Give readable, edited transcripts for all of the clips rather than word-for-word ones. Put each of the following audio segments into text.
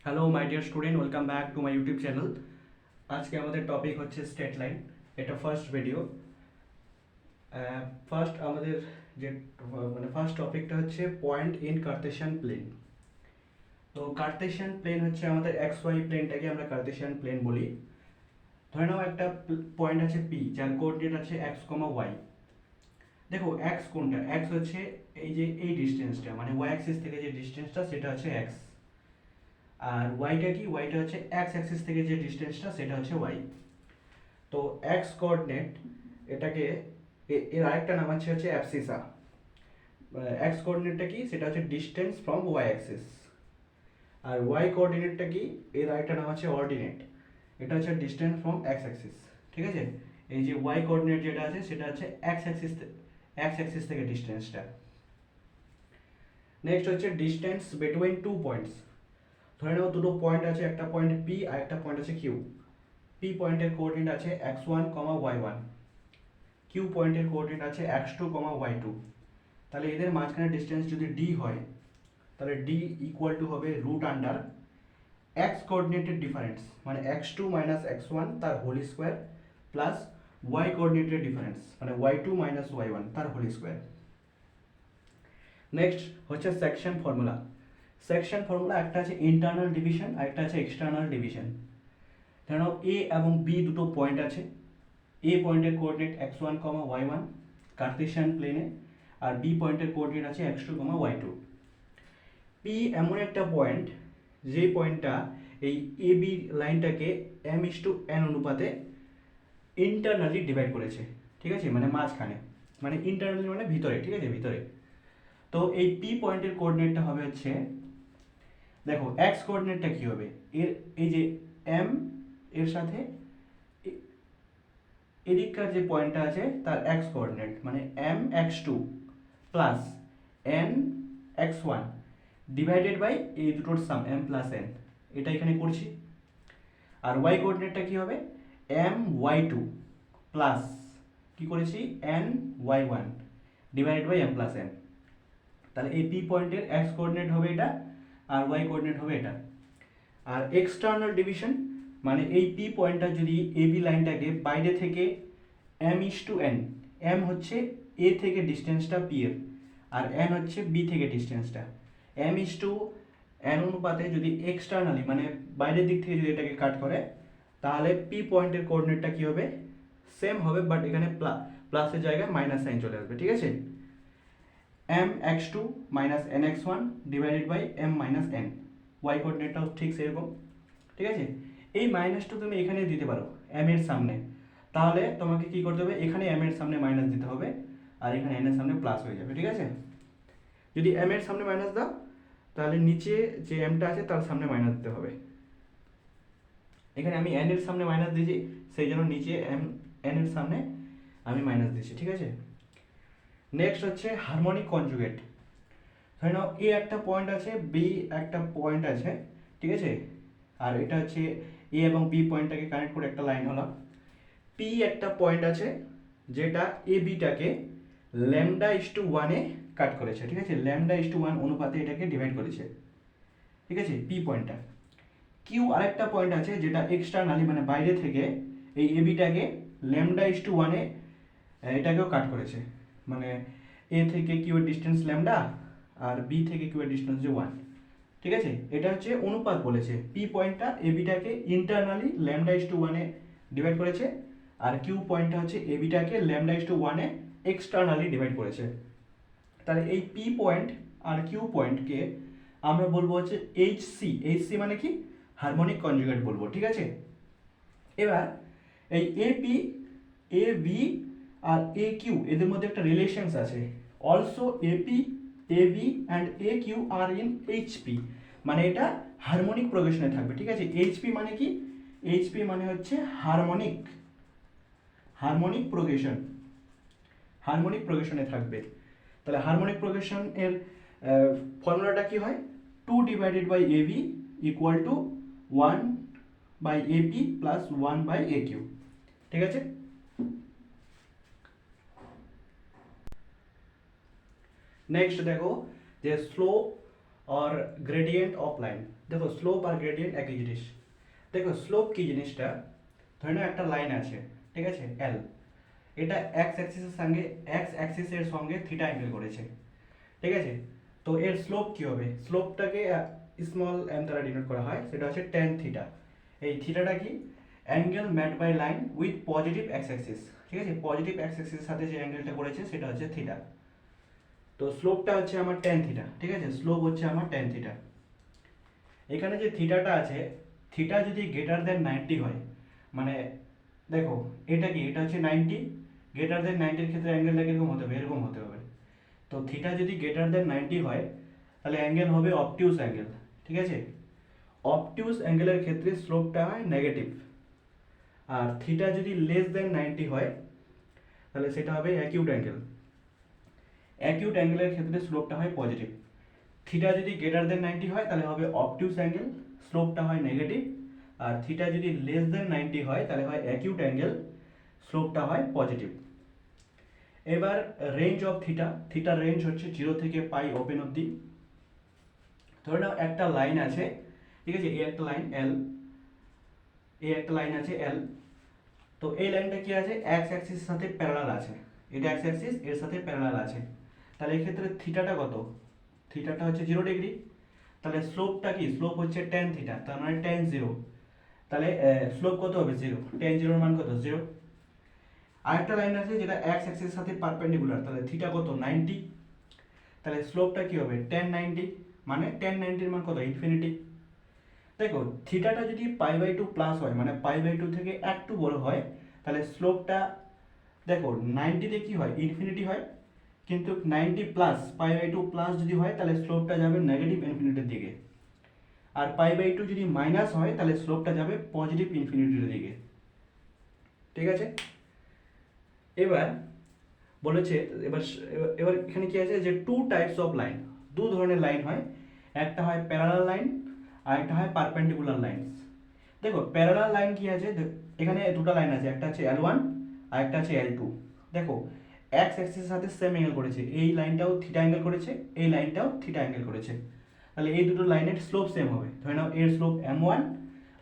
Hello my dear student, welcome back to my YouTube channel. আজকে আমাদের topic হচ্ছে straight line. এটা first video. First আমাদের যে ফার্স্ট টপিকটা হচ্ছে পয়েন্ট ইন কার্টেশিয়ান প্লেন। তো কার্টেশিয়ান প্লেন হচ্ছে আমাদের এক্স ওয়াই প্লেনটাকে আমরা কার্টেশিয়ান প্লেন বলি। ধরে নাও একটা পয়েন্ট আছে পি, যার কোঅর্ডিনেট আছে এক্স কমা ওয়াই। দেখো এক্স কোনটা, এক্স হচ্ছে এই ডিস্টেন্সটা, মানে ওয়াই অ্যাক্সিস থেকে যে ডিস্টেন্সটা সেটা হচ্ছে এক্স। আর ওয়াইটা কি, ওয়াইটা হচ্ছে এক্স অ্যাক্সিস থেকে যে ডিস্টেন্সটা সেটা হচ্ছে ওয়াই। তো এক্স কোঅর্ডিনেট এটাকে এর আরেকটা নাম হচ্ছে অ্যাবসিসা। এক্স কোঅর্ডিনেটটা কি, সেটা হচ্ছে ডিস্টেন্স ফ্রম ওয়াই অ্যাক্সিস। আর ওয়াই কোঅর্ডিনেটটা কি, এর আরেকটা নাম হচ্ছে অর্ডিনেট। এটা হচ্ছে ডিস্টেন্স ফ্রম এক্স অ্যাক্সিস। ঠিক আছে, এই যে ওয়াই কোঅর্ডিনেট যেটা আছে সেটা হচ্ছে এক্স অ্যাক্সিস থেকে ডিস্টেন্সটা। নেক্সট হচ্ছে ডিস্টেন্স বিটুইন টু পয়েন্টস। ধরে নাও দুটো পয়েন্ট আছে, একটা পয়েন্ট পি আর একটা পয়েন্ট আছে কিউ। পি পয়েন্টের কোঅর্ডিনেট আছে x one comma y one, Q পয়েন্টের কোঅর্ডিনেট আছে x two comma y two. তাহলে এদের মাঝখানে ডিস্টেন্স যদি ডি হয়, তাহলে ডি ইকুয়াল টু হবে রুট আন্ডার এক্স কোঅর্ডিনেটের ডিফারেন্স, মানে x two minus x one তার হোল স্কোয়ার, প্লাস ওয়াই কোঅর্ডিনেটের ডিফারেন্স, মানে y two minus y one তার হোল স্কোয়ার। নেক্সট হচ্ছে সেকশন ফর্মুলা। সেকশন ফর্মুলা একটা আছে ইন্টারনাল ডিভিশন আর একটা আছে এক্সটার্নাল ডিভিশন। ধরো এ এবং বি দুটো পয়েন্ট আছে। এ পয়েন্টের coordinate x one comma y one cartesian প্লেনে, আর বি পয়েন্টের কোঅর্ডিনেট আছে x two comma y two. P এমন একটা পয়েন্ট যে পয়েন্টটা এই এ বি লাইনটাকে এম ইস টু এন অনুপাতে ইন্টারনালি ডিভাইড করেছে। ঠিক আছে, মানে মাঝখানে, মানে ইন্টারনালি মানে ভিতরে। ঠিক আছে, ভিতরে। তো এই পি পয়েন্টের কোঅর্ডিনেটটা হবে হচ্ছে, দেখো এক্স কোঅর্ডিনেটটা কি হবে, এর এই যে এম এর সাথে এদিককার যে পয়েন্টটা আছে তার এক্স কোঅর্ডিনেট, মানে m x two plus n x one divided by এই দুটোর সাম এম প্লাস এন, এটা এখানে করছি। আর ওয়াই কোঅর্ডিনেটটা কি হবে, এম ওয়াই টু প্লাস কি করেছি n y one divided by m plus n. তাহলে এই পি পয়েন্টের এক্স কোঅর্ডিনেট হবে এটা, আর ওয়াই কোঅর্ডিনেট হবে এটা। আর এক্সটার্নাল ডিভিশন মানে এই পি পয়েন্টটা যদি এ বি লাইনটাকে বাইরে থেকে M is to N, M হচ্ছে এ থেকে ডিস্টেন্সটা পি এর, আর এন হচ্ছে বি থেকে ডিস্টেন্সটা, এম ইস টু এন অনুপাতে যদি এক্সটার্নালি মানে বাইরের দিক থেকে যদি এটাকে কাট করে, তাহলে পি পয়েন্টের কোঅর্ডিনেটটা কী হবে, সেম হবে, বাট এখানে প্লাসের জায়গায় মাইনাস সাইন চলে আসবে। ঠিক আছে, m x two minus n x one divided by m minus n, y কোঅর্ডিনেটটাও ঠিক সেরকম। ঠিক আছে, এই মাইনাসটা তুমি এখানে দিতে পারো এম এর সামনে, তাহলে তোমাকে কি করতে হবে, এখানে এম এর সামনে মাইনাস দিতে হবে, আর এখানে এন এর সামনে প্লাস হয়ে যাবে। ঠিক আছে, যদি এম এর সামনে মাইনাস দাও, তাহলে নিচে যে এমটা আছে তার সামনে মাইনাস দিতে হবে। এখানে আমি এন এর সামনে মাইনাস দিয়েছি, সেই জন্য নিচে এন এর সামনে আমি মাইনাস দিচ্ছি। ঠিক আছে, নেক্সট হচ্ছে হারমোনিক কনজুগেট। ধরে নাও এ একটা পয়েন্ট আছে, বি একটা পয়েন্ট আছে। ঠিক আছে, আর এটা হচ্ছে এ এবং বি পয়েন্টটাকে কানেক্ট করে একটা লাইন হলো। পি একটা পয়েন্ট আছে যেটা এ বিটাকে ল্যামডা ইস টু ওয়ানে কাট করেছে। ঠিক আছে, ল্যামডা ইস টু ওয়ান অনুপাতে এটাকে ডিভাইড করেছে। ঠিক আছে, পি পয়েন্টটা। কিউ আরেকটা পয়েন্ট আছে যেটা এক্সটার্নালি মানে বাইরে থেকে এই এ বিটাকে ল্যামডা ইস টু ওয়ানে এটাকেও কাট করেছে, মানে এ থেকে কিউ এর ডিস্টেন্স ল্যামডা আর বি থেকে কিউ এর ডিস্টেন্স যে ওয়ান। ঠিক আছে, এটা হচ্ছে অনুপাত বলেছে, পি পয়েন্টটা এ বিটাকে ইন্টারনালি ল্যামডা ইস টু ওয়ানে ডিভাইড করেছে, আর কিউ পয়েন্টটা হচ্ছে এ বিটাকে ল্যামডা ইস টু ওয়ানে এক্সটার্নালি ডিভাইড করেছে। তাহলে এই পি পয়েন্ট আর কিউ পয়েন্টকে আমরা বলবো হচ্ছে এইচ সি। এইচ সি মানে কি, হারমোনিক কনজুগেট বলবো। ঠিক আছে, এবার এই এ পি এ বি আর এ কিউ এদের মধ্যে একটা রিলেশনস আছে। Also AP A B and A Q are in HP, মানে এটা হারমোনিক প্রোগ্রেশনে থাকবে। ঠিক আছে, এইচপি মানে কি, এইচপি মানে হচ্ছে হারমোনিক, হারমোনিক প্রোগ্রেশন, হারমোনিক প্রোগ্রেশনে থাকবে। তাহলে হারমোনিক প্রোগ্রেশন এর ফর্মুলাটা কি হয়, 2 divided by A B equal to 1 by AP plus 1 by A Q. ঠিক আছে, নেক্সট দেখো যে স্লোপ और গ্রেডিয়েন্ট অফ লাইন। দেখো স্লোপ আর গ্রেডিয়েন্ট একই জিনিস। দেখো স্লোপ কি জিনিসটা, ধরে নাও একটা লাইন আছে, ঠিক আছে এল, এটা এক্স অ্যাক্সিসের সঙ্গে থিটা অ্যাঙ্গেল করেছে, ঠিক আছে। তো এর স্লোপ কি হবে, স্লোপটাকে স্মল এম দ্বারা ডিনোট করা হয়, সেটা হচ্ছে ট্যান থিটা। এই থিটাটা কি, angle made by line with positive x axis, ঠিক আছে। পজিটিভ এক্স অ্যাক্সিসের সাথে যে অ্যাঙ্গেলটা করেছে সেটা হচ্ছে থিটা। তো স্লোপটা হচ্ছে আমার ট্যান থিটা, ঠিক আছে, স্লোপ হচ্ছে আমার ট্যান থিটা। এখানে যে থিটাটা আছে, থিটা যদি গ্রেটার দেন 90 হয়, মানে দেখো এটা কি, এটা হচ্ছে 90, গ্রেটার দেন 90 এর ক্ষেত্রে অ্যাঙ্গেলটা কিরকম হতে হবে, এরকম হতে হবে। তো থিটা যদি গ্রেটার দেন 90 হয় তাহলে অ্যাঙ্গেল হবে অবটিউস অ্যাঙ্গেল, ঠিক আছে। অবটিউস অ্যাঙ্গেলের ক্ষেত্রে স্লোপটা হয় নেগেটিভ। আর থিটা যদি লেস দেন 90 হয় তাহলে সেটা হবে অ্যাকিউট অ্যাঙ্গেল। অ্যাকিউট অ্যাঙ্গেলের ক্ষেত্রে স্লোপটা হয় পজিটিভ। থিটা যদি গ্রেটার দেন 90 হয় তাহলে হবে অবটিউস অ্যাঙ্গেল, স্লোপটা হয় নেগেটিভ। আর থিটা যদি লেস দেন 90 হয় তাহলে হয় অ্যাকিউট অ্যাঙ্গেল, স্লোপটা হয় পজিটিভ। এবার রেঞ্জ অফ থিটা, থিটার রেঞ্জ হচ্ছে 0 থেকে পাই ওপেন অবধি। ধরে নাও একটা লাইন আছে, ঠিক আছে, এই একটা লাইন এল, এই একটা লাইন আছে এল। তো এই লাইনটা কি আছে, এক্স অ্যাক্সিসের সাথে প্যারালাল আছে, এটা এক্স অ্যাক্সিস এর সাথে প্যারালাল আছে। তাহলে এই ক্ষেত্রে থিটাটা কত, থিটাটা হচ্ছে 0 ডিগ্রি। তাহলে স্লোপটা কি, স্লোপ হচ্ছে ট্যান থিটা, তার মানে ট্যান 0। তাহলে স্লোপ কত হবে 0, ট্যান 0 এর মান কত 0। আরেকটা লাইন আছে যেটা এক্স অ্যাক্সিসের সাথে পারপেন্ডিকুলার, তাহলে থিটা কত 90। তাহলে স্লোপটা কি হবে ট্যান 90, মানে ট্যান 90 এর মান কত ইনফিনিটি। দেখো থিটাটা যদি π/2 প্লাস হয়, মানে π/2 থেকে একটু বড় হয়, তাহলে স্লোপটা দেখো 90 তে কি হয় ইনফিনিটি হয়, কিন্তু 90 প্লাস π/2 প্লাস যদি হয় তাহলে স্লোপটা যাবে নেগেটিভ ইনফিনিটির দিকে। আর π/2 যদি মাইনাস হয় তাহলে স্লোপটা যাবে পজিটিভ ইনফিনিটির দিকে, ঠিক আছে। এবার বলেছে, এবার এবার এখানে কি আছে যে টু টাইপস অফ লাইন, দু ধরনের লাইন হয়, একটা হয় প্যারালাল লাইন আর একটা হয় পারপেন্ডিকুলার লাইনস। দেখো প্যারালাল লাইন কি আছে, এখানে দুটো লাইন আছে, একটা আছে L1 আর একটা আছে L2। দেখো এক্স অ্যাক্সিসের সাথে সেম অ্যাঙ্গেল করেছে, এই লাইনটাও থিটা অ্যাঙ্গেল করেছে, এই লাইনটাও থিটা অ্যাঙ্গেল করেছে। তাহলে এই দুটো লাইনের স্লোপ সেম হবে, ধরে নাও এর স্লোপ m1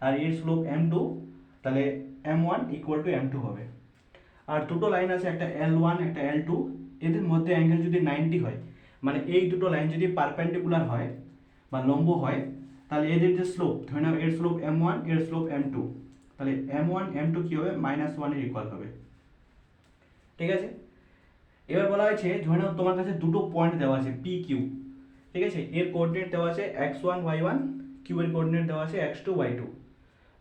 আর এর স্লোপ m2, তাহলে m1 ইকুয়াল টু m2 হবে। আর দুটো লাইন আছে, একটা L1 একটা L2, এদের মধ্যে অ্যাঙ্গেল যদি 90 হয়, মানে এই দুটো লাইন যদি পারপেন্ডিকুলার হয় বা লম্ব হয়, তাহলে এদের যে স্লোপ, ধরে নাও এর স্লোপ m1 এর স্লোপ m2, তাহলে m1 m2 কি হবে -1 এর ইকুয়াল হবে, ঠিক আছে। এবার বলা হয়েছে ধরে নাও তোমার কাছে দুটো পয়েন্ট দেওয়া আছে পি কিউ, ঠিক আছে, এর কোঅর্ডিনেট দেওয়া আছে x1 y1, কিউ এর কোঅর্ডিনেট দেওয়া আছে x2 y2।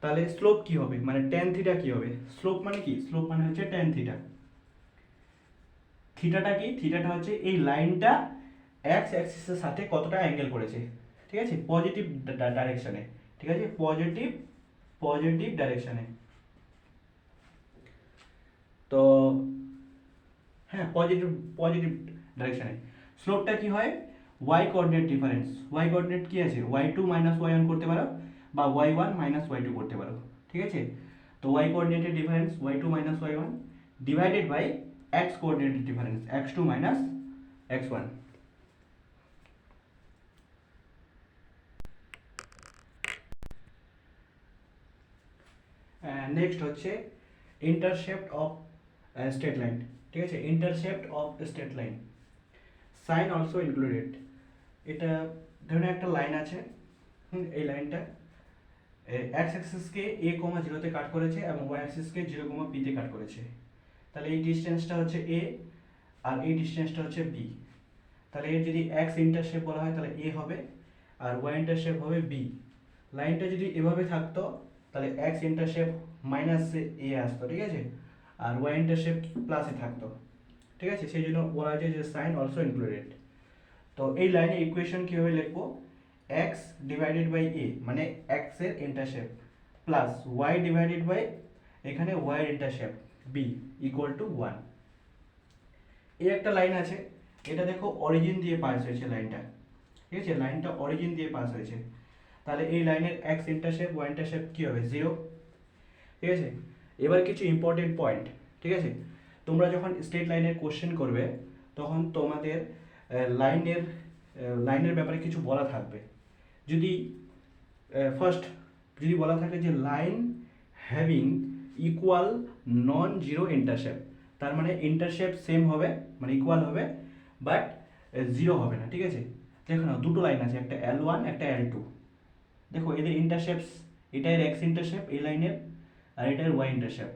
তাহলে স্লোপ কি হবে, মানে ট্যান থিটা কি হবে, স্লোপ মানে কি, স্লোপ মানে হচ্ছে ট্যান থিটা। থিটাটা কি, থিটাটা হচ্ছে এই লাইনটা এক্স অ্যাক্সিসের সাথে কতটা অ্যাঙ্গেল করেছে, ঠিক আছে, পজিটিভ ডাইরেকশনে, ঠিক আছে, পজিটিভ পজিটিভ ডাইরেকশনে। তো হ্যাঁ পজিটিভ পজিটিভ ডাইরেকশনে স্লোপটা কি হয়, y coordinate difference, y coordinate কি আছে y2 y1 করতে পারো বা y1 y2 করতে পারো, ঠিক আছে। তো ওয়াই কোঅর্ডিনেটের difference y2 y1 divided by x কোঅর্ডিনেটের ডিফারেন্স x2 x1। নেক্সট হচ্ছে ইন্টারসেপ্ট অফ স্ট্রেট লাইন, ঠিক আছে, intercept of straight line, sign also included. এটা ধরুন একটা লাইন আছে, এই লাইনটা এক্স অ্যাক্সিসকে a, 0 তে কাট করেছে এবং ওয়াই অ্যাক্সিসকে 0, b তে কাট করেছে। তাহলে এই ডিসটেন্সটা হচ্ছে a আর এই ডিসটেন্সটা হচ্ছে b। তাহলে এর যদি এক্স ইন্টারসেপ্ট বলা হয় তাহলে a হবে আর ওয়াই ইন্টারসেপ্ট হবে b। লাইনটা যদি এভাবে থাকতো তাহলে এক্স ইন্টারসেপ্ট মাইনাস a আসতো, ঠিক আছে, আর ওয়াই ইন্টারসেপ্ট প্লাসে থাকতো, ঠিক আছে, সেই জন্য বলা যায় যে সাইন অলসো ইনক্লুডেড। তো এই লাইনে ইকুয়েশন কীভাবে লিখবো, এক্স ডিভাইডেড বাই এ মানে এক্স এর intercept plus y divided by এখানে ওয়াই এর ইন্টারসেপ্ট বি ইকুয়াল টু 1। এই একটা লাইন আছে, এটা দেখো অরিজিন দিয়ে পাস হয়েছে লাইনটা, ঠিক আছে, লাইনটা অরিজিন দিয়ে পাস হয়েছে। তাহলে এই লাইনের এক্স ইন্টারসেপ্ট ওয়াই ইন্টারসেপ্ট কী হবে 0, ঠিক আছে। এবার কিছু ইম্পর্টেন্ট পয়েন্ট, ঠিক আছে, তোমরা যখন স্ট্রেট লাইনের কোশ্চেন করবে তখন তোমাদের লাইনের লাইনের ব্যাপারে কিছু বলা থাকবে। যদি ফার্স্ট যদি বলা থাকে যে line having equal non zero intercept, তার মানে ইন্টারসেপ্ট সেম হবে, মানে ইকুয়াল হবে, বাট জিরো হবে না, ঠিক আছে। দেখো না, দুটো লাইন আছে, একটা L1 একটা L2। দেখো এদের ইন্টারসেপ্টস, এটা এর এক্স ইন্টারসেপ্ট এই লাইনের, আর এটা এর ওয়াই ইন্টারসেপ্ট।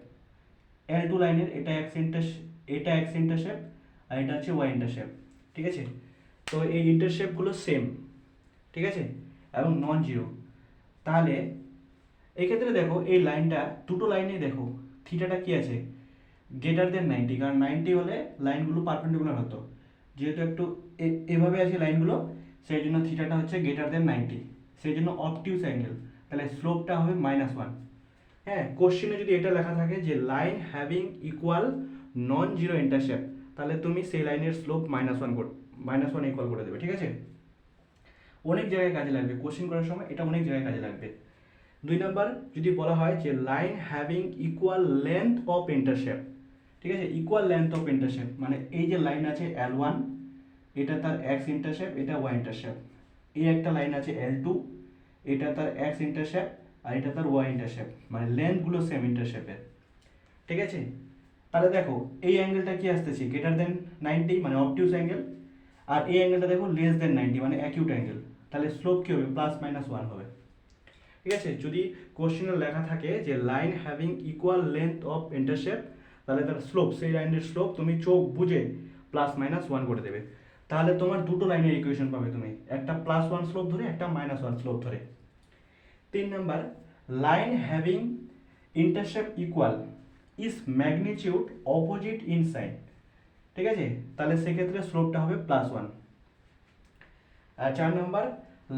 L2 লাইনের এটা এক্স ইন্টারসেপ্ট আর এটা হচ্ছে ওয়াই ইন্টারসেপ্ট, ঠিক আছে। তো এই ইন্টারসেপ্টগুলো সেম, ঠিক আছে, এবং নন জিরো। তাহলে এক্ষেত্রে দেখো এই লাইনটা, দুটো লাইনে দেখো থিটাটা কি আছে, গ্রেটার দেন 90, কারণ 90 হলে লাইনগুলো পারপেন্ডিকুলার হতো। যেহেতু একটু এভাবে আছে লাইনগুলো, সেই জন্য থিটাটা হচ্ছে গ্রেটার দেন 90, সেই জন্য অবটিউস অ্যাঙ্গেল, তাহলে স্লোপটা হবে -1। হ্যাঁ, কোশ্চেনে যদি এটা লেখা থাকে যে line having equal non zero intercept, তাহলে তুমি সেই লাইনের স্লোপ -1 ইকুয়াল করে দেবে, ঠিক আছে। অনেক জায়গায় কাজে লাগবে, কোশ্চেন করার সময় এটা অনেক জায়গায় কাজে লাগবে। 2 নম্বর যদি বলা হয় যে line having equal length of intercept, ঠিক আছে, ইকুয়াল লেন্থ অফ ইন্টারসেপ্ট মানে এই যে লাইন আছে L1, এটা তার এক্স ইন্টারসেপ্ট, এটা ওয়াই ইন্টারসেপ্ট। এই একটা লাইন আছে L2, এটা তার এক্স ইন্টারসেপ্ট আর এটা তার ওয়াই ইন্টারসেপ্ট, মানে লেন্থগুলো সেম ইন্টারসেপ্টের, ঠিক আছে। তাহলে দেখো এই অ্যাঙ্গেলটা কি আসতেছে, গ্রেটার দেন 90 মানে অবটিউস অ্যাঙ্গেল, আর এই অ্যাঙ্গেলটা দেখো লেস দেন 90 মানে অ্যাকিউট অ্যাঙ্গেল। তাহলে স্লোপ কি হবে, +-1 হবে, ঠিক আছে। যদি কোশ্চেনে লেখা থাকে যে line having equal length of intercept, তাহলে তার স্লোপ, সেই লাইনের স্লোপ তুমি চোখ বুঝে +-1 করে দেবে। তাহলে তোমার দুটো লাইনের ইকুয়েশন পাবে তুমি, একটা +1 স্লোপ ধরে, একটা -1 স্লোপ ধরে। 3 number, line having intercept equal is magnitude opposite in sign, ঠিক আছে, তাহলে সেক্ষেত্রে স্লোপটা হবে +1। আর 4 number,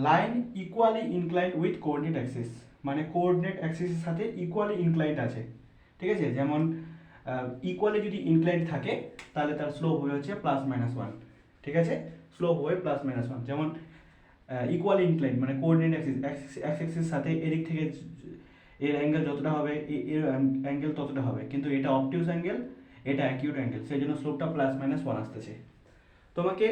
line equally inclined with coordinate axis, মানে কোঅর্ডিনেট অ্যাক্সিসের সাথে ইকুয়ালি ইনক্লাইন্ড আছে, ঠিক আছে। যেমন ইকুয়ালি যদি ইনক্লাইন্ড থাকে তাহলে তার স্লোপ হয়ে হচ্ছে +-1, ঠিক আছে, স্লোপ হবে +-1। যেমন ইকুয়ালি ইনক্লাইন্ড মানে কোঅর্ডিনেট অ্যাক্সিসের সাথে এদিক থেকে এর অ্যাঙ্গেল যতটা হবে এর অ্যাঙ্গেল ততটা হবে, কিন্তু এটা অবটিউস অ্যাঙ্গেল, এটা অ্যাকিউট অ্যাঙ্গেল, সেই জন্য স্লোপটা +-1 আসতেছে। তোমাকে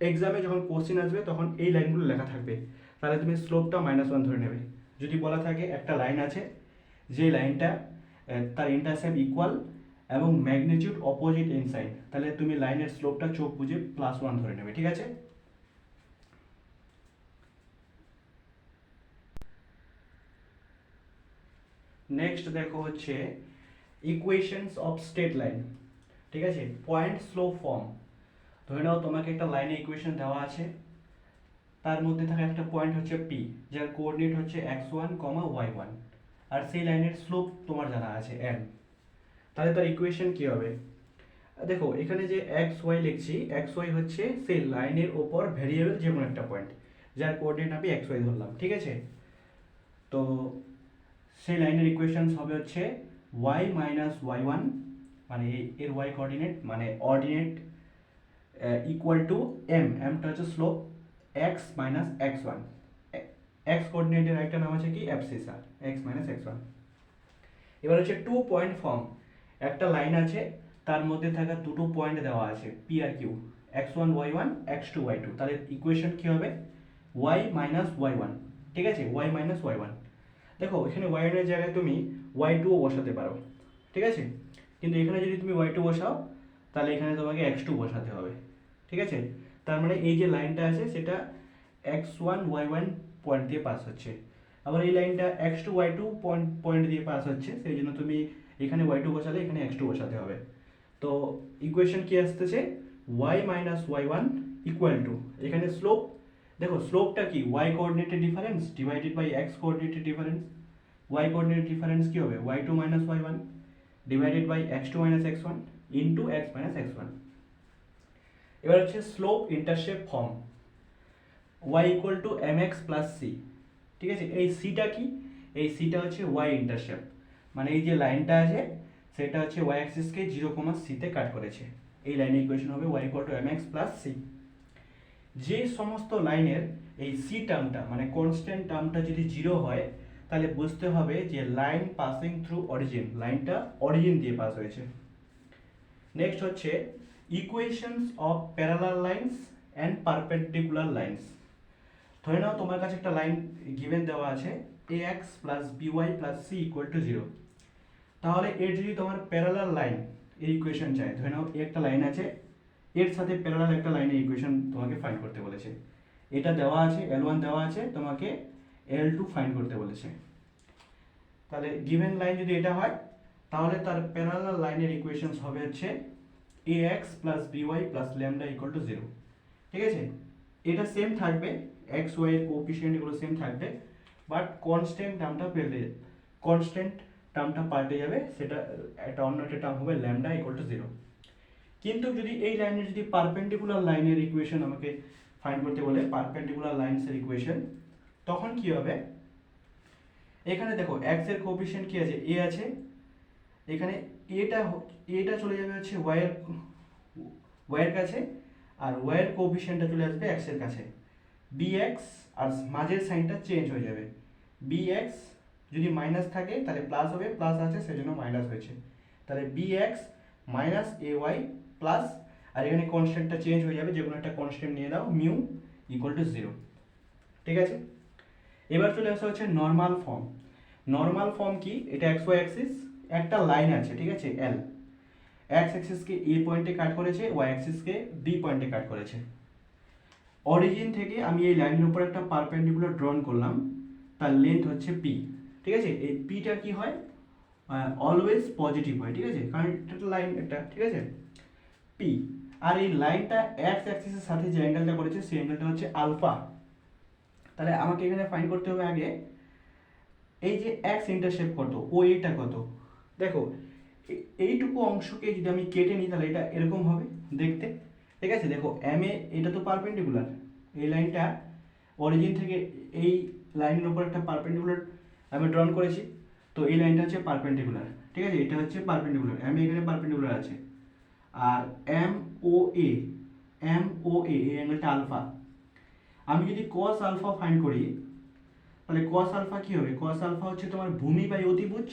এক্সামে যখন কোশ্চেন আসবে তখন এই লাইনগুলো লেখা থাকবে, তাহলে তুমি স্লোপটা -1 ধরে নেবে। যদি বলা থাকে একটা লাইন আছে যে লাইনটা তার ইন্টারসেপ্ট ইকুয়াল এবং ম্যাগনিটিউড অপোজিট ইন সাইন, তাহলে তুমি লাইনের স্লোপটা চোখ বুঝে +1 ধরে নেবে, ঠিক আছে। নেক্সট দেখো হচ্ছে ইকুয়েশনস অফ স্ট্রেট লাইন, ঠিক আছে, পয়েন্ট স্লোপ ফর্ম। ধরে নাও তোমাকে একটা লাইনে ইকুয়েশন দেওয়া আছে, তার মধ্যে থাকা একটা পয়েন্ট হচ্ছে P, যার কোঅর্ডিনেট হচ্ছে x1, y1, আর সেই লাইনের স্লোপ তোমার জানা আছে n। তাহলে তার ইকুয়েশন কি হবে, দেখো এখানে যে xy লিখছি, xy হচ্ছে সেই লাইনের ওপর ভেরিয়েবল যে কোনো একটা পয়েন্ট, যার কোঅর্ডিনেট আমি xy ধরলাম, ঠিক আছে। তো সেই লাইনের ইকুয়েশনস হবে হচ্ছে y - y1, মানে এর y কোঅর্ডিনেট মানে অর্ডিনেট ইকুয়াল টু mটা হচ্ছে স্লোপ, x - x1, x কোঅর্ডিনেটের একটা নাম আছে কি অ্যাবসিসা, x - x1। এবার হচ্ছে 2 পয়েন্ট ফর্ম, একটা লাইন আছে তার মধ্যে থাকা দুটো পয়েন্ট দেওয়া আছে P আর Q, x1 y1 x2 y2, তাহলে ইকুয়েশন কি হবে y - y1, ঠিক আছে, y - y1। দেখো এখানে y1 এর জায়গায় তুমি y2 ও বসাতে পারো, ঠিক আছে, কিন্তু এখানে যদি তুমি y2 বসাও তাহলে এখানে তোমাকে x2 বসাতে হবে, ঠিক আছে। তার মানে এই যে লাইনটা আছে সেটা x1 y1 পয়েন্ট দিয়ে পাস হচ্ছে, আবার এই লাইনটা x2 y2 পয়েন্ট দিয়ে পাস হচ্ছে, সেই জন্য তুমি এখানে y2 বসালে এখানে x2 বসাতে হবে। তো ইকুয়েশন কি আসতেছে y - y1 ইকুয়াল টু, এখানে স্লোপ, দেখো স্লোপটা কি y কোঅর্ডিনেটের ডিফারেন্স ডিভাইডেড বাই x কোঅর্ডিনেটের ডিফারেন্স, y কোঅর্ডিনেটের ডিফারেন্স কি হবে y2 - y1 divided by x2 - x1 into x - x1। এবার হচ্ছে slope intercept form, y equal to mx plus c, ঠিক আছে। এই সিটা কি, এই সিটা হচ্ছে y ইন্টারসেপ্ট, মানে এই যে লাইনটা আছে সেটা হচ্ছে y অ্যাক্সিসকে 0, c তে কাট করেছে, এই লাইনের ইকুয়েশন হবে y equal to mx plus c। যে সমস্ত লাইনের এই c টার্মটা মানে কনস্ট্যান্ট টার্মটা যদি 0 হয় তাহলে বুঝতে হবে যে লাইন পাসিং থ্রু অরিজিন, লাইনটা অরিজিন দিয়ে পাস হয়েছে। নেক্সট হচ্ছে equations of parallel lines and perpendicular lines. ধরে নাও তোমার কাছে একটা লাইন গিভেন দেওয়া আছে ax plus by plus c equal to 0, তাহলে এর যদি তোমার প্যারালাল লাইন এর ইকুয়েশন চাই, ধরে নাও একটা লাইন আছে, এর সাথে প্যারালাল একটা লাইনের ইকুয়েশন তোমাকে ফাইন্ড করতে বলেছে, এটা দেওয়া আছে L1 দেওয়া আছে, তোমাকে L2 ফাইন্ড করতে বলেছে। তাহলে গিভেন লাইন যদি এটা হয় তাহলে তার প্যারালাল লাইনের ইকুয়েশনস হবে হচ্ছে ax plus by plus lambda equal to 0। ঠিক আছে, এটা সেম থাকবে, x y এর কোএফিসিয়েন্ট এগুলো সেম থাকবে, বাট কনস্ট্যান্ট টার্মটা পাল্টে যাবে, সেটা একটা অন্য একটা টার্ম হবে ল্যামডা ইকুয়াল টু 0। কিন্তু যদি এই লাইনের যদি পারপেন্ডিকুলার লাইনের ইকুয়েশন আমাকে ফাইন্ড করতে বলে, পারপেন্ডিকুলার লাইনসের ইকুয়েশন, তখন কি হবে, এখানে দেখো x এর কোএফিসিয়েন্ট কি আছে, a আছে, এখানে এটা চলে যাবে হচ্ছে y এর কাছে, আর y এর কোএফিসিয়েন্টটা চলে আসবে x এর কাছে, bx, আর মাঝের সাইনটা চেঞ্জ হয়ে যাবে, bx যদি মাইনাস থাকে তাহলে প্লাস হবে, প্লাস আছে সেজন্য মাইনাস হয়েছে, তাহলে bx মাইনাস ay প্লাস, আর এখানে কনস্ট্যান্টটা চেঞ্জ হয়ে যাবে, যে কোনো একটা কনস্ট্যান্ট নিয়ে দাও, মিউ ইকুয়াল টু 0। ঠিক আছে, এবার চলে আসা হচ্ছে নর্মাল ফর্ম। নর্মাল ফর্ম কি, এটা এক্স ওয়াই অ্যাক্সিস, একটা লাইন আছে, ঠিক আছে, এল, এক্স অ্যাক্সিসকে এ পয়েন্টে কাট করেছে, ওয়াই অ্যাক্সিসকে বি পয়েন্টে কাট করেছে। অরিজিন থেকে আমি এই লাইনের উপর একটা পারপেন্ডিকুলার ড্রন করলাম, তার লেন্থ হচ্ছে পি। ঠিক আছে, এই পিটা কি হয়, অলওয়েজ পজিটিভ হয়, ঠিক আছে, কারণ এটা লাইন একটা, ঠিক আছে, পি। আর এই লাইনটা এক্স অ্যাক্সিসের সাথে যে অ্যাঙ্গেলটা করেছে সেই অ্যাঙ্গেলটা হচ্ছে আলফা। তাহলে আমাকে এখানে ফাইন্ড করতে হবে আগে এই যে এক্স ইন্টারসেপ্ট কত, ও এটা কত। দেখো এইটুকু অংশকে যদি আমি কেটে নিই তাহলে এটা এরকম হবে দেখতে। ঠিক আছে, দেখো এম এ এটা তো পারপেন্ডিকুলার, এই লাইনটা অরিজিন থেকে এই লাইনের উপর একটা পারপেন্ডিকুলার আমি ড্রন করেছি, তো এই লাইনটা হচ্ছে পারপেন্ডিকুলার। ঠিক আছে, এটা হচ্ছে পারপেন্ডিকুলার, এম এ এখানে পারপেন্ডিকুলার আছে, আর এম ও এ, এই অ্যাঙ্গেলটা আলফা। আমি যদি cos আলফা ফাইন্ড করি তাহলে cos আলফা কি হবে, cos আলফা হচ্ছে তোমার ভূমি বাই অতিভুজ।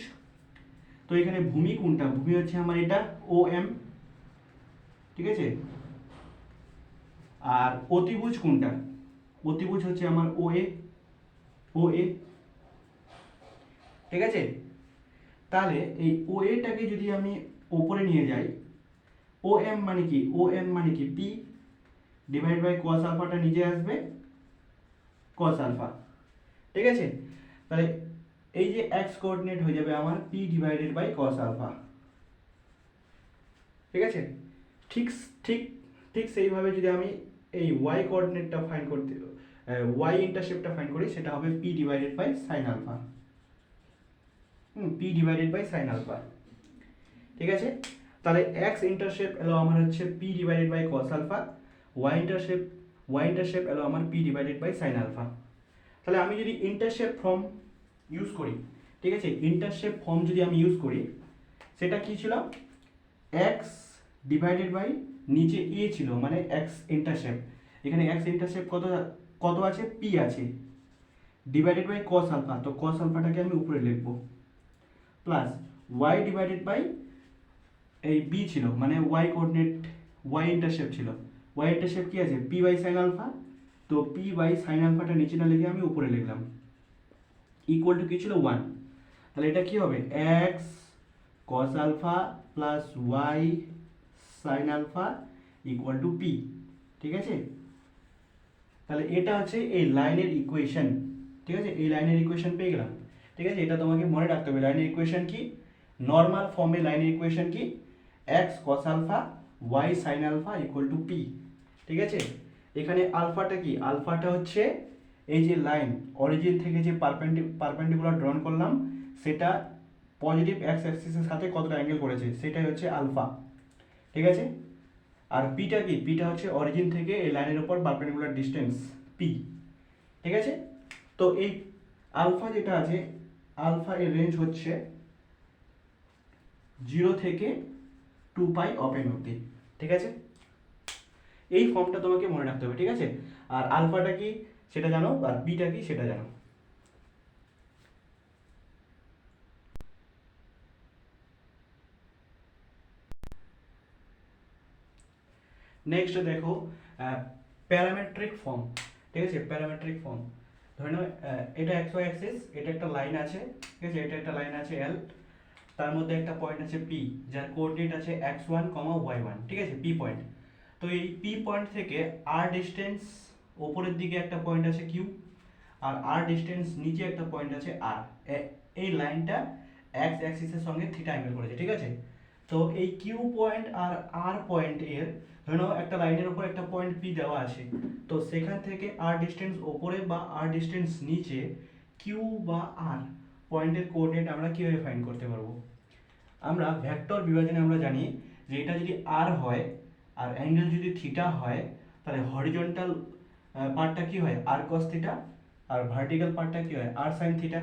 তো এখানে ভূমি কোনটা, ভূমি হচ্ছে আমার এটা ও এম, ঠিক আছে, আর অতিভুজ কোনটা, অতিভুজ হচ্ছে আমার ও এ। ঠিক আছে, তাহলে এই ও এটাকে যদি আমি ওপরে নিয়ে যাই, ও এম মানে কি, ও এম মানে কি পি ডিভাইড বাই cos আলফাটা নিচে আসবে cos আলফা। ঠিক আছে, তাহলে এই যে এক্স কোঅর্ডিনেট হয়ে যাবে আমার p divided by cos alpha. ঠিক আছে, ঠিক ঠিক ঠিক সেইভাবে যদি আমি এই ওয়াই কোঅর্ডিনেটটা ফাইন্ড করতে, ওয়াই ইন্টারসেপ্টটা ফাইন্ড করি, সেটা হবে p divided by sine alpha. P divided by sine alpha. ঠিক আছে, তাহলে এক্স ইন্টারসেপ্ট এলো আমার হচ্ছে p divided by cos alpha, y intercept এলো আমার p divided by sine alpha. তাহলে আমি যদি ইন্টারসেপ্ট ফর্ম ইউজ করি, ঠিক আছে, ইন্টারসেপ্ট ফর্ম যদি আমি ইউজ করি, সেটা কি ছিল, এক্স ডিভাইডেড বাই নিচে এ ছিল, মানে এক্স ইন্টারসেপ্ট, এখানে এক্স ইন্টারসেপ্ট কত আছে, পি আছে, ডিভাইডেড বাই cos আলফা, তো cos আলফাটাকে আমি উপরে লিখব, প্লাস ওয়াই ডিভাইডেড বাই এই বি ছিল, মানে ওয়াই কোঅর্ডিনেট, ওয়াই ইন্টারসেপ্ট ছিল, ওয়াই ইন্টারসেপ্ট কি আছে, পি বাই সাইন আলফা, তো পি বাই সাইন আলফাটা নিচে না লিখে আমি উপরে লিখলাম, ইকুয়াল টু কি ছিল 1। তাহলে এটা কি হবে, x cos alpha plus y sine alpha equal to p. ঠিক আছে, তাহলে এটা হচ্ছে এই লাইনের ইকুয়েশন। ঠিক আছে, এই লাইনের ইকুয়েশন পেয়ে গেলাম। ঠিক আছে, এটা তোমাকে মনে রাখতে হবে, লাইনের ইকুয়েশন কি, নর্মাল ফর্মে লাইনের ইকুয়েশন কি, x cos alpha y sine alpha equal to p. ঠিক আছে, এখানে আলফাটা কি, আলফাটা হচ্ছে এই যে লাইন অরিজিন থেকে যে পারপেন্ডিকুলার ড্রন করলাম, সেটা পজিটিভ এক্স অ্যাক্সিসের সাথে কতটা অ্যাঙ্গেল করেছে, সেটাই হচ্ছে আলফা। ঠিক আছে, আর পিটা কি, পিটা হচ্ছে অরিজিন থেকে এই লাইনের উপর পারপেন্ডিকুলার ডিস্টেন্স পি। ঠিক আছে, তো এই আলফা যেটা আছে, আলফা এর রেঞ্জ হচ্ছে 0 থেকে 2 পাই ওপেন অবধি। ঠিক আছে, এই ফর্মটা তোমাকে মনে রাখতে হবে। ঠিক আছে, আর আলফাটা কি সেটা জানো, আর বিটা কি সেটা জানো। নেক্সট দেখো প্যারামেট্রিক ফর্ম, ঠিক আছে, প্যারামেট্রিক ফর্ম। ধরে নাও এটা এক্স ওয়াই অ্যাক্সিস, এটা একটা লাইন আছে, ঠিক আছে, এটা একটা লাইন আছে এল, তার মধ্যে একটা পয়েন্ট আছে পি, যার কোঅর্ডিনেট আছে x1, y1, ঠিক আছে, পি পয়েন্ট। তো এই পি পয়েন্ট থেকে আর ডিস্টেন্স ওপরের দিকে একটা পয়েন্ট আছে কিউ, আর আর ডিস্টেন্স নিচে একটা পয়েন্ট আছে আর। এই লাইনটা এক্স অ্যাক্সিসের সঙ্গে থিটা অ্যাঙ্গেল করেছে, ঠিক আছে। তো এই কিউ পয়েন্ট আর আর পয়েন্ট এর, ধরে নাও একটা লাইনের উপর একটা পয়েন্ট পি দেওয়া আছে, তো সেখান থেকে আর ডিস্টেন্স ওপরে বা আর ডিস্টেন্স নিচে কিউ বা আর পয়েন্টের কোঅর্ডিনেট আমরা কিভাবে ফাইন্ড করতে পারবো? আমরা ভেক্টর বিভাজনে আমরা জানি যে এটা যদি আর হয় আর অ্যাঙ্গেল যদি থিটা হয়, তাহলে হরিজন্টাল পার্টটা কি হয় আর কস থিটা, আর ভার্টিক্যাল পার্টটা কি হয় আর সাইন থিটা,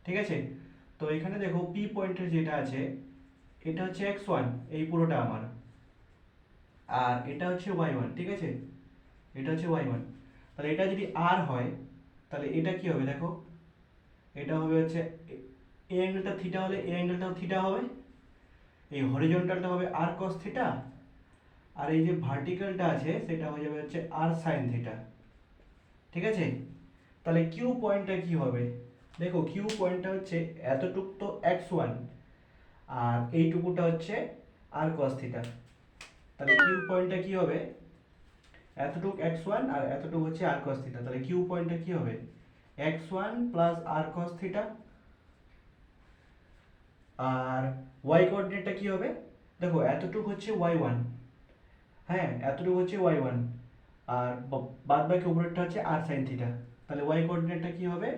ঠিক আছে। তো এখানে দেখো পি পয়েন্টের যেটা আছে এটা হচ্ছে x1, এই পুরোটা আমার, আর এটা হচ্ছে y1, ঠিক আছে, এটা হচ্ছে y1। তাহলে এটা যদি r হয় তাহলে এটা কি হবে দেখো, এটা হবে হচ্ছে এই অ্যাঙ্গেলটা থিটা হলে এই অ্যাঙ্গেলটাও থিটা হবে, এই হরিজন্টালটা হবে r cos থিটা, আর এই যে ভার্টিক্যালটা আছে সেটা হয়ে যাবে হচ্ছে r sin থিটা, ঠিক আছে। তাহলে কিউ পয়েন্টটা কি হবে, দেখো কিউ পয়েন্টটা হচ্ছে এতটুক তো x1, আর এইটুকুটা হচ্ছে r cos থিটা। তাহলে কিউ পয়েন্টটা কি হবে, এতটুক x1 আর এতটুক হচ্ছে r cos থিটা, তাহলে কিউ পয়েন্টটা কি হবে x1 plus r cos theta. আর y কোঅর্ডিনেটটা কি হবে, দেখো এতটুক হচ্ছে y1, হ্যাঁ এতটুকু হচ্ছে y1, আর বাদ বাকি উপরেরটা হচ্ছে r sin থিটা। তাহলে y কোঅর্ডিনেটটা কি হবে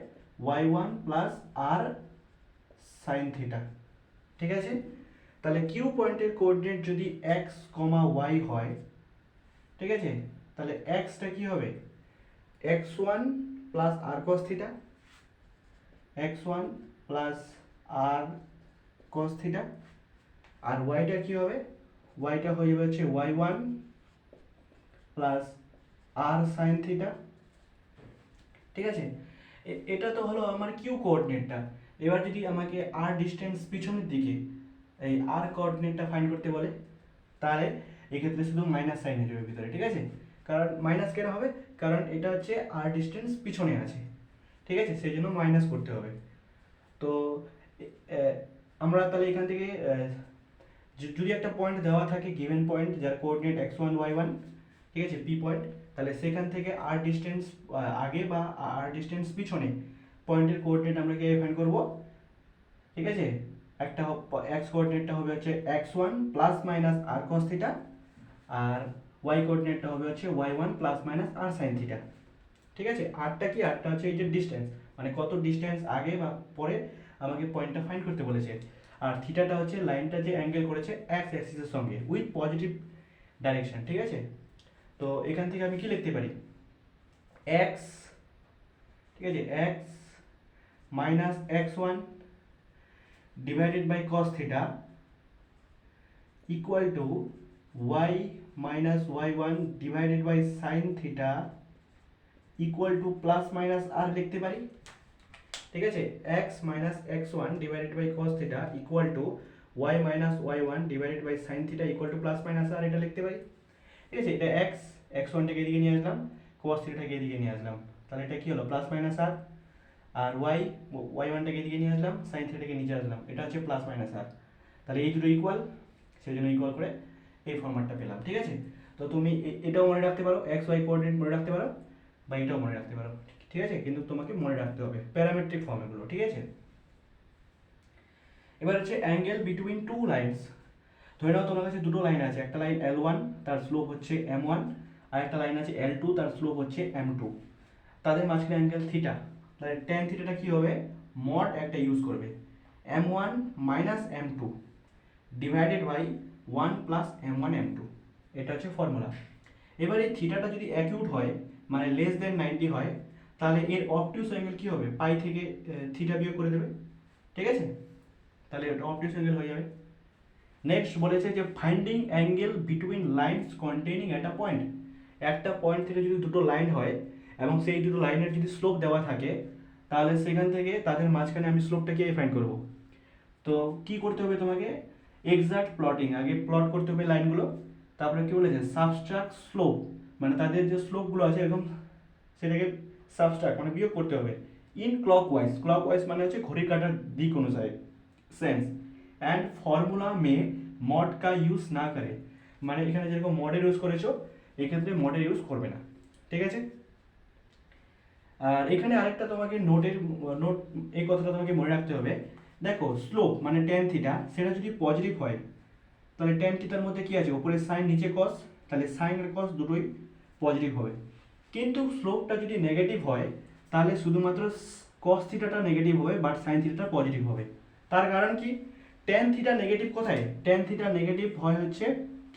y1 plus r sin theta, ঠিক আছে। তাহলে কিউ পয়েন্টের কোঅর্ডিনেট যদি x, y হয়, ঠিক আছে, তাহলে xটা কি হবে x1 plus r cos theta, x1 plus r cos theta, আর yটা কি হবে, yটা হয়ে যাবে হচ্ছে y1 plus r sin theta, ঠিক আছে। এটা তো হলো আমার কিউ কোঅর্ডিনেটটা। এবার যদি আমাকে r ডিস্টেন্স পিছনের দিকে এই r কোঅর্ডিনেটটা ফাইন্ড করতে বলে, তাহলে এক্ষেত্রে শুধু মাইনাস সাইন হয়ে যাবে ভিতরে, ঠিক আছে। কারণ মাইনাস কেন হবে, কারণ এটা হচ্ছে r ডিস্টেন্স পিছনে আছে, ঠিক আছে, সেই জন্য মাইনাস করতে হবে। তো আমরা তাহলে এখান থেকে যদি একটা পয়েন্ট দেওয়া থাকে গিভেন পয়েন্ট যার কোঅর্ডিনেট x1 y1, ঠিক আছে, পি পয়েন্ট, তাহলে সেখান থেকে আর ডিস্টেন্স আগে বা আর ডিস্টেন্স পিছনে পয়েন্টের কোঅর্ডিনেট আমরা কিভাবে ফাইন্ড করব, ঠিক আছে। একটা এক্স কোঅর্ডিনেটটা হবে হচ্ছে x1 plus minus r cos theta, আর y কোঅর্ডিনেটটা হবে হচ্ছে y1 plus minus r sin theta, ঠিক আছে। আরটা কি, আরটা হচ্ছে এই যে ডিস্টেন্স, মানে কত ডিস্টেন্স আগে বা পরে আমাকে পয়েন্টটা ফাইন্ড করতে বলেছে। আর থিটাটা হচ্ছে লাইনটা যে অ্যাঙ্গেল করেছে এক্স অ্যাক্সিসের সঙ্গে উইথ পজিটিভ ডাইরেকশন, ঠিক আছে। তো এখান থেকে আমি কি লিখতে পারি, x, ঠিক আছে, x minus x1 divided by cos theta equal to y minus y1 divided by sin theta equal to plus minus r লিখতে পারি, ঠিক আছে। x minus x1 divided by cos theta equal to y minus y1 divided by sin theta equal to plus minus r, এটা লিখতে পারি, ঠিক আছে। এটা x, x1 টাকে এদিকে নিয়ে আসলাম, cos থিটাকে এদিকে নিয়ে আসলাম, তাহলে এটা কি হলো প্লাস মাইনাস r, আর y, y1 টাকে এদিকে নিয়ে আসলাম, sin থিটাকে নিচে আসলাম, এটা হচ্ছে প্লাস মাইনাস r। তাহলে এই দুটো ইকুয়াল, সেই জন্য ইকুয়াল করে এই ফরম্যাটটা পেলাম, ঠিক আছে। তো তুমি এটাও মনে রাখতে পারো, এক্স ওয়াই কোঅর্ডিনেট মনে রাখতে পারো, বা এটাও মনে রাখতে পারো, ঠিক আছে, কিন্তু তোমাকে মনে রাখতে হবে প্যারামেট্রিক ফর্ম এগুলো, ঠিক আছে। এবার হচ্ছে অ্যাঙ্গেল বিটুইন টু লাইনস। ধরে নাও তোমার কাছে দুটো লাইন আছে, একটা লাইন L1 তার স্লোপ হচ্ছে M1, আর একটা লাইন আছে L2 তার স্লোপ হচ্ছে M2, তাদের মাঝখানে অ্যাঙ্গেল থিটা। তাহলে ট্যান থিটাটা কি হবে, মড একটা ইউজ করবে, M1 minus M2 divided by 1 plus M1 M2, এটা হচ্ছে ফর্মুলা। এবার এই থিটাটা যদি অ্যাকিউট হয়, মানে লেস দেন 90 হয়, তাহলে এর অবটিউস অ্যাঙ্গেল কি হবে, পাই থেকে থিটা বিয়োগ করে দেবে, ঠিক আছে, তাহলে এটা অবটিউস অ্যাঙ্গেল হয়ে যাবে। নেক্সট বলেছে যে finding angle between lines containing at a point. একটা পয়েন্ট থেকে যদি দুটো লাইন হয় এবং সেই দুটো লাইনের যদি স্লোপ দেওয়া থাকে, তাহলে সেখান থেকে তাদের মাঝখানে আমি স্লোপটাকে ফাইন্ড করব। তো কি করতে হবে তোমাকে, এক্সাক্ট প্লটিং, আগে প্লট করতে হবে লাইনগুলো, তারপরে কি বলেছে সাবট্রাক্ট স্লোপ মানে তাদের যে স্লোপগুলো আছে এরকম সেটাকে সাবস্ট্রাক্ট মানে বিয়োগ করতে হবে ইন ক্লকওয়াইজ। ক্লকওয়াইজ মানে হচ্ছে ঘড়ির কাঁটার দিক অনুসারে sense. And formula May mod কা ইউজ না করে, মানে এখানে যেরকম মডের ইউজ করেছো এক্ষেত্রে মডের ইউজ করবে না, ঠিক আছে। আর এখানে আরেকটা তোমাকে নোট এই কথাটা তোমাকে মনে রাখতে হবে। দেখো স্লোপ মানে ট্যান থিটা সেটা যদি পজিটিভ হয় তাহলে ট্যান থিটার মধ্যে কি আছে, উপরে সাইন নিচে কস, তাহলে সাইন আর কস দুটোই পজিটিভ হবে। কিন্তু স্লোপটা যদি নেগেটিভ হয় তাহলে শুধুমাত্র কস থিটাটা নেগেটিভ হবে বাট সাইন থিটাটা পজিটিভ হবে। তার কারণ কি, ট্যান থিটা নেগেটিভ কোথায়, ট্যান থিটা নেগেটিভ হয় হচ্ছে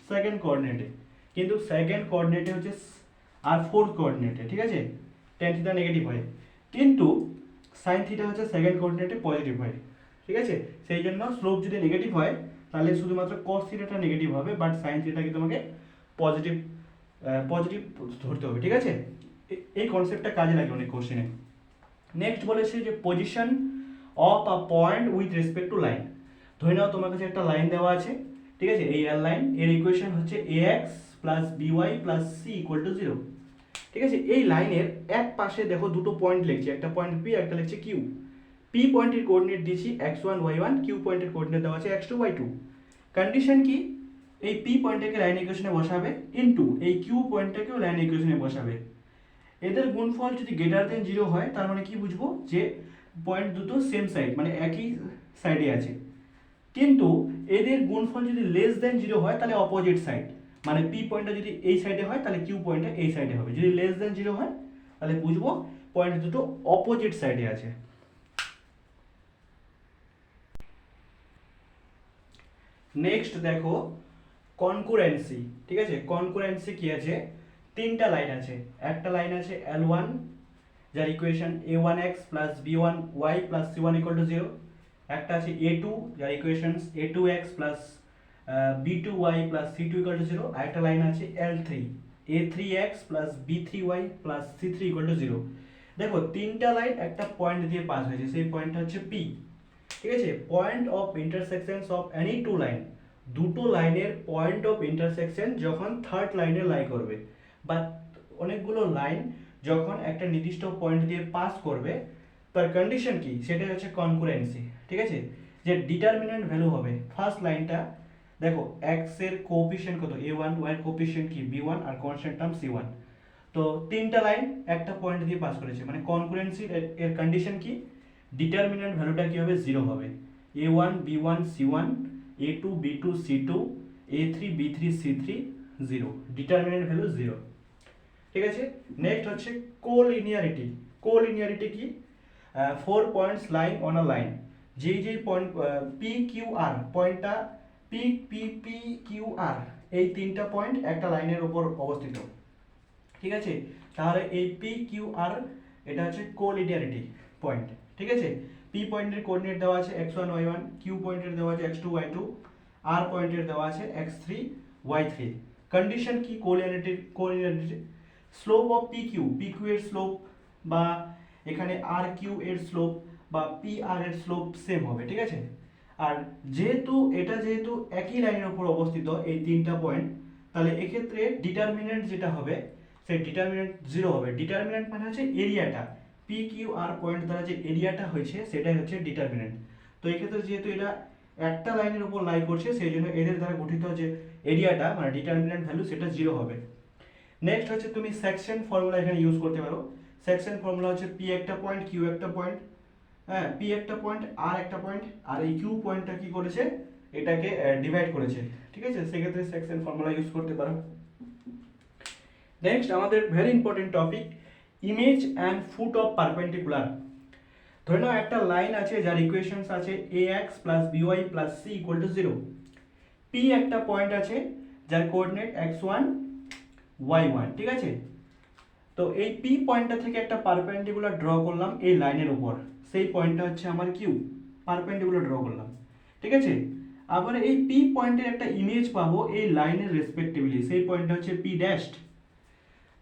সেকেন্ড কোঅর্ডিনেটে, কিন্তু সেকেন্ড কোঅর্ডিনেটে হচ্ছে আর ফোর্থ কোঅর্ডিনেটে, ঠিক আছে, ট্যান থিটা নেগেটিভ হয়, কিন্তু সাইন থিটা হচ্ছে সেকেন্ড কোঅর্ডিনেটে পজিটিভ হয়, ঠিক আছে। সেই জন্য স্লোপ যদি নেগেটিভ হয় তাহলে শুধুমাত্র কস থিটাটা নেগেটিভ হবে বাট সাইন থিটাকে তোমাকে পজিটিভ পজিটিভ ধরতে হবে, ঠিক আছে। এই কনসেপ্টটা কাজে লাগে অনেক কোশ্চেনে। নেক্সট বলেছে যে position of a point with respect to line. ধরে নাও তোমার কাছে একটা লাইন দেওয়া আছে, ঠিক আছে, এই এর লাইন, এর ইকুয়েশন হচ্ছে ax plus by plus c equal to 0, ঠিক আছে। এই লাইনের এক পাশে দেখো দুটো পয়েন্ট লিখছে, একটা পয়েন্ট p একটা লিখছে q। p পয়েন্টের কোঅর্ডিনেট দিয়েছি x1 y1, q পয়েন্টের কোঅর্ডিনেট দেওয়া আছে x2 y2। কন্ডিশন কি, এই p পয়েন্টটাকে লাইন ইকুয়েশনে বসাবে ইনটু এই q পয়েন্টটাকেও লাইন ইকুয়েশনে বসাবে। এদের গুণফল যদি গ্রেটার দেন 0 হয় তার মানে কি বুঝবো, যে পয়েন্ট দুটো সেম সাইড মানে একই সাইডে আছে। কিন্তু এদের গুণফল যদি লেস দেন 0 হয় তাহলে অপোজিট সাইড, মানে পি পয়েন্টটা যদি এই সাইডে হয় তাহলে কিউ পয়েন্টটা এই সাইডে হবে, যদি লেস দেন 0 হয় তাহলে বুঝবো পয়েন্ট দুটো অপোজিট সাইডে আছে। নেক্সট দেখো কনকুরেন্সি, ঠিক আছে। কনকুরেন্সি কি আছে, তিনটা লাইন আছে, একটা লাইন আছে L1 যার equation a1x plus b1y plus c1 equal to 0, একটা আছে a2 যার equation a2x plus b2y plus c2 equal to 0, আর একটা লাইন আছে L3 a3x plus b3y plus c3 equal to 0। দেখো তিনটা লাইন একটা পয়েন্ট দিয়ে পাস হয়েছে, সেই পয়েন্টটা হচ্ছে P, ঠিক আছে। Point of intersections of any two line, দুটো লাইনের পয়েন্ট অফ ইন্টারসেকশন যখন থার্ড লাইনে লাই করবে বা অনেকগুলো লাইন যখন একটা নির্দিষ্ট পয়েন্ট দিয়ে পাস করবে তার কন্ডিশন কি, সেটা হচ্ছে কনকুরেন্সি, ঠিক আছে। যে ডিটারমিনেন্ট ভ্যালু হবে ফার্স্ট লাইনটা, দেখো x এর কোএফিশিয়েন্ট কত a1, y এর কোএফিশিয়েন্ট কি b1 আর কনস্ট্যান্ট টার্ম c1। তো তিনটা লাইন একটা পয়েন্ট দিয়ে পাস করেছে মানে কনকুরেন্সি এর কন্ডিশন কি, ডিটারমিনেন্ট ভ্যালুটা কি হবে, 0 হবে, a1 b1 c1 a2 b2 c2 a3 b3 c3 0, determinant value 0, ঠিক আছে। নেক্সট হচ্ছে কোলিনিয়ারিটি। কোলিনিয়ারিটি কি, 4 points lying on a line, যেই পয়েন্ট পি কিউ আর পয়েন্টটা P P P Q R এই তিনটা পয়েন্ট একটা লাইনের উপর অবস্থিত, ঠিক আছে। তাহলে এই পি কিউ আর এটা হচ্ছে কোলিনিয়ারিটি পয়েন্ট, ঠিক আছে। পি পয়েন্টের কোঅর্ডিনেট দেওয়া আছে x1 y1, কিউ পয়েন্টের দেওয়া আছে x2 y2, আর পয়েন্টের দেওয়া আছে x3 y3। কন্ডিশন কি কোলিনিয়ারিটি, স্লোপ অফ পি কিউ এর স্লোপ বা এখানে আর কিউ এর স্লোপ বা পি আর এর স্লোপ সেম হবে, ঠিক আছে। আর যেহেতু একই লাইনের উপর অবস্থিত এই তিনটা পয়েন্ট, তাহলে এক্ষেত্রে ডিটারমিনেন্ট যেটা হবে সেই ডিটারমিনেন্ট 0 হবে। ডিটারমিনেন্ট মানে হচ্ছে এরিয়াটা, পি কিউ আর পয়েন্ট দ্বারা যে এরিয়াটা হয়েছে সেটাই হচ্ছে ডিটারমিনেন্ট। তো এক্ষেত্রে যেহেতু এটা একটা লাইনের উপর লাই করছে সেই জন্য এদের দ্বারা গঠিত যে এরিয়াটা মানে ডিটারমিনেন্ট ভ্যালু সেটা 0 হবে। নেক্সট হচ্ছে তুমি সেকশন ফর্মুলা এখানে ইউজ করতে পারো। সেকশন ফর্মুলা হচ্ছে পি একটা পয়েন্ট কিউ একটা পয়েন্ট, হ্যাঁ পি একটা পয়েন্ট আর একটা পয়েন্ট, আর এই কিউ পয়েন্টটা কি করেছে এটাকে ডিভাইড করেছে, ঠিক আছে। সেক্ষেত্রে সেকশন ফর্মুলা ইউজ করতে পারো। নেক্সট আমাদের very important topic image and foot of perpendicular. ধরে নাও একটা লাইন আছে যার ইকুয়েশনস আছে ax plus by plus c equal to 0, P একটা পয়েন্ট আছে যার কোঅর্ডিনেট x1 y1, ঠিক আছে। তো এই পি পয়েন্টটা থেকে একটা পারপেন্ডিকুলার ড্র করলাম এই লাইনের উপর, সেই পয়েন্টটা হচ্ছে আমার কিউ, পারপেন্ডিকুলার ড্র করলাম, ঠিক আছে। আবার এই পি পয়েন্টের একটা ইমেজ পাবো এই লাইনের রেসপেক্টিভলি, সেই পয়েন্টটা হচ্ছে পি ড্যাশড।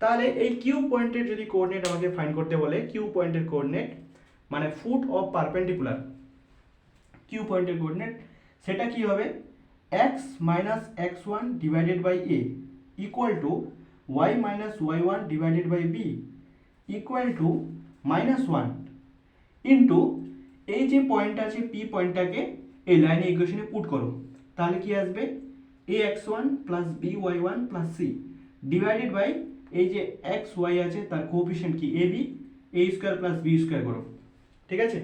তাহলে এই কিউ পয়েন্টের যদি কোঅর্ডিনেট আমাকে ফাইন্ড করতে বলে, কিউ পয়েন্টের কোঅর্ডিনেট মানে ফুট অফ পারপেন্ডিকুলার, কিউ পয়েন্টের কোঅর্ডিনেট সেটা কি হবে x minus x1 divided by a equal to y minus y one divided by b equal to -1 into এই যে পয়েন্ট আছে পি পয়েন্টটাকে এই লাইনে ইকুয়েশনে পুট করো, তাহলে কি আসবে a x one plus b y one plus c divided by এই যে এক্স ওয়াই আছে তার কোএফিসিয়েন্ট কি a b, a square plus b square করো। ঠিক আছে,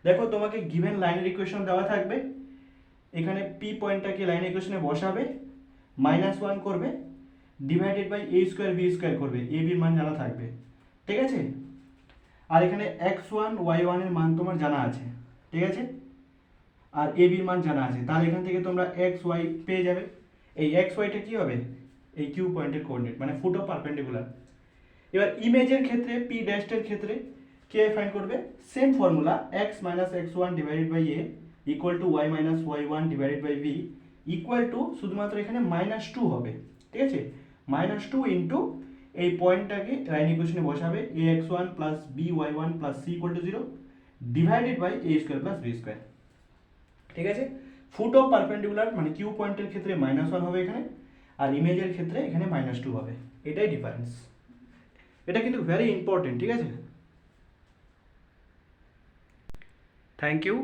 দেখো তোমাকে গিভেন লাইনের ইকুয়েশন দেওয়া থাকবে, এখানে পি পয়েন্টটাকে লাইন ইকুয়েশনে বসাবে, -1 করবে divided by a square b square করবে, এ বির মান জানা থাকবে। ঠিক আছে, আর এখানে এক্স ওয়ান ওয়াই ওয়ানের মান তোমার জানা আছে। ঠিক আছে, আর এ বির মান জানা আছে, তাহলে এখান থেকে তোমরা এক্স ওয়াই পেয়ে যাবে। এই এক্স ওয়াইটা কী হবে, এই কিউ পয়েন্টের কোঅর্ডিনেট মানে ফুট অফ পারপেন্ডিকুলার। এবার ইমেজের ক্ষেত্রে পি ড্যাশের ক্ষেত্রে কে ফাইন্ড করবে, same formula x minus x one divided by a equal to y minus y one divided by b equal to শুধুমাত্র এখানে -2 হবে। ঠিক আছে, -2 ইন্টু এই পয়েন্টটাকে লাইন ইকুয়েশনে বসাবে a x one plus b y one plus c equal to 0 divided by a square plus b square. ঠিক আছে, ফুট অফ পারপেন্ডিকুলার মানে কিউ পয়েন্টের ক্ষেত্রে -1 হবে এখানে, আর ইমেজের ক্ষেত্রে এখানে -2 হবে, এটাই ডিফারেন্স। এটা কিন্তু ভেরি ইম্পর্টেন্ট। ঠিক আছে, থ্যাংক ইউ।